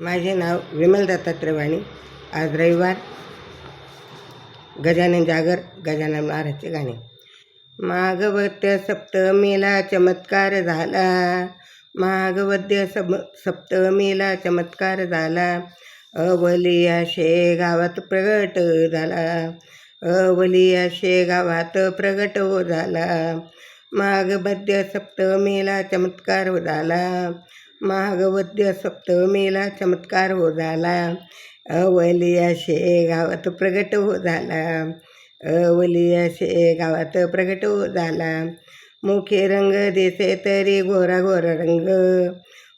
माझे नाव विमल दत्तात्रय वाणी. आज रविवार. गजानन जागर, गजानन महाराजचे गाणे. माघवद्य सप्तमीला चमत्कार झाला, माघवद्य सप्तमीला चमत्कार झाला. अवलिया शेगावात प्रगट झाला, अवलिया शेगावात प्रगट हो झाला. माघवद्य सप्तमीला चमत्कार हो झाला, माघवद्य सप्तमीला चमत्कार हो झाला. अवलिया शेगावात प्रगट हो झाला, अवलिया शेगावात प्रगट हो झाला. मुखी रंग दिसे तरी गोरा गोरा रंग,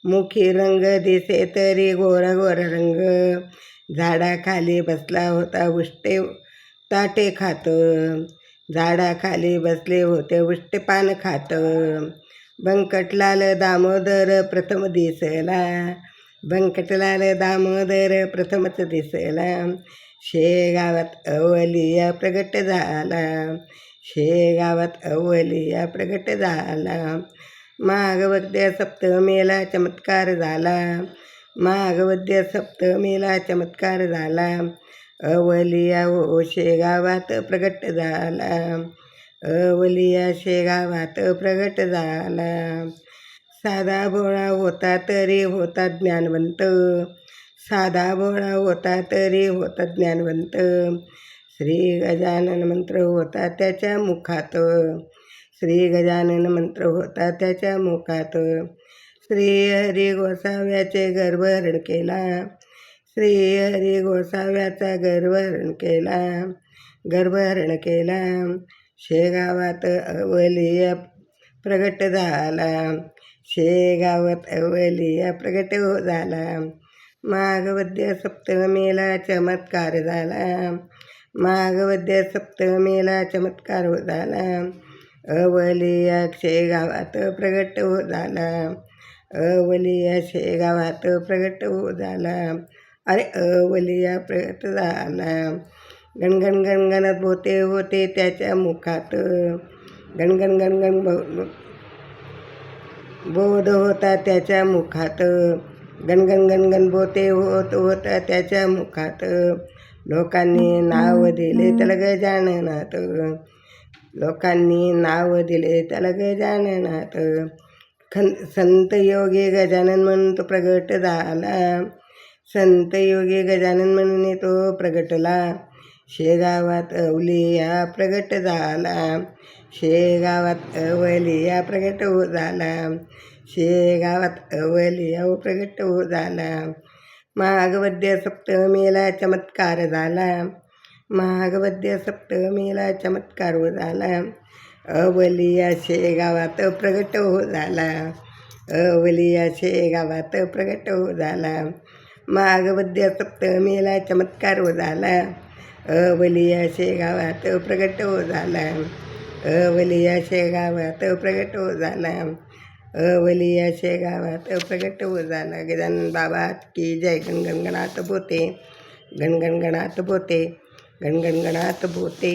मुखी रंग दिसे तरी गोरा गोरा रंग. झाडाखाली बसला होता उष्टे ताटे खात, झाडाखाली बसले होते उष्टे पान खात. बंकटलाल दामोदर प्रथम दिसला, बंकटलाल दामोदर प्रथमच दिसला. शेगावात अवलिया प्रगट झाला, शेगावात अवलिया प्रगट झाला. माघवद्य सप्तमीला चमत्कार झाला, माघवद्य सप्तमीला चमत्कार झाला. अवलिया हो शेगावात प्रगट झाला, अवलिया शेगावात प्रगट झाला. साधा भोळा होता तरी होता ज्ञानवंत, साधा भोळा होता तरी होता ज्ञानवंत. श्री गजानन मंत्र होता त्याच्या मुखात, श्री गजानन मंत्र होता त्याच्या मुखात. श्री हरी गोसाव्याचे गर्भहरण केला, श्री हरी गोसाव्याचा गर्भहरण केला, गर्भहरण केला. शेगावात अवलिया प्रगट झाला, शेगावात अवलिया प्रगट हो झाला. माघवद्य सप्तमीला चमत्कार झाला, माघवद्य सप्तमीला चमत्कार हो झाला. अवलिया शेगावात प्रगट हो झाला, अवलिया शेगावात प्रगट हो झाला. अरे अवलिया प्रगट झाला. गणगण गणगणत होते होते त्याच्या मुखात, गणगण गणगण बोध होता त्याच्या मुखात, गणगण गणगण बोते होत होता त्याच्या मुखात. लोकांनी नाव दिले त्याला गजाननाथ, लोकांनी नाव दिले त्याला गजाननाथ. संत योगी गजानन म्हणून तो प्रगट झाला, संत योगी गजानन म्हणून तो प्रगटला. शेगावात अवलिया प्रगट झाला, शेगावात अवलिया प्रगट हो झाला, शेगावात अवलिया प्रगट हो झाला. माघवद्य सप्तमीला चमत्कार झाला, माघवद्य सप्तमीला चमत्कार हो झाला. अवलिया शेगावात प्रगट हो झाला, अवलिया शेगावात प्रगट हो झाला. माघवद्य सप्तमीला चमत्कार हो झाला, अवलिया शेगावात प्रगट हो झाला, अवलिया शेगावात प्रगट हो झाला, अवलिया शेगावात प्रगट हो झाला. गजानन बाबा की जय. गणगणगणात बोते, गणगणगणात बोते, गणगणगणात बोते.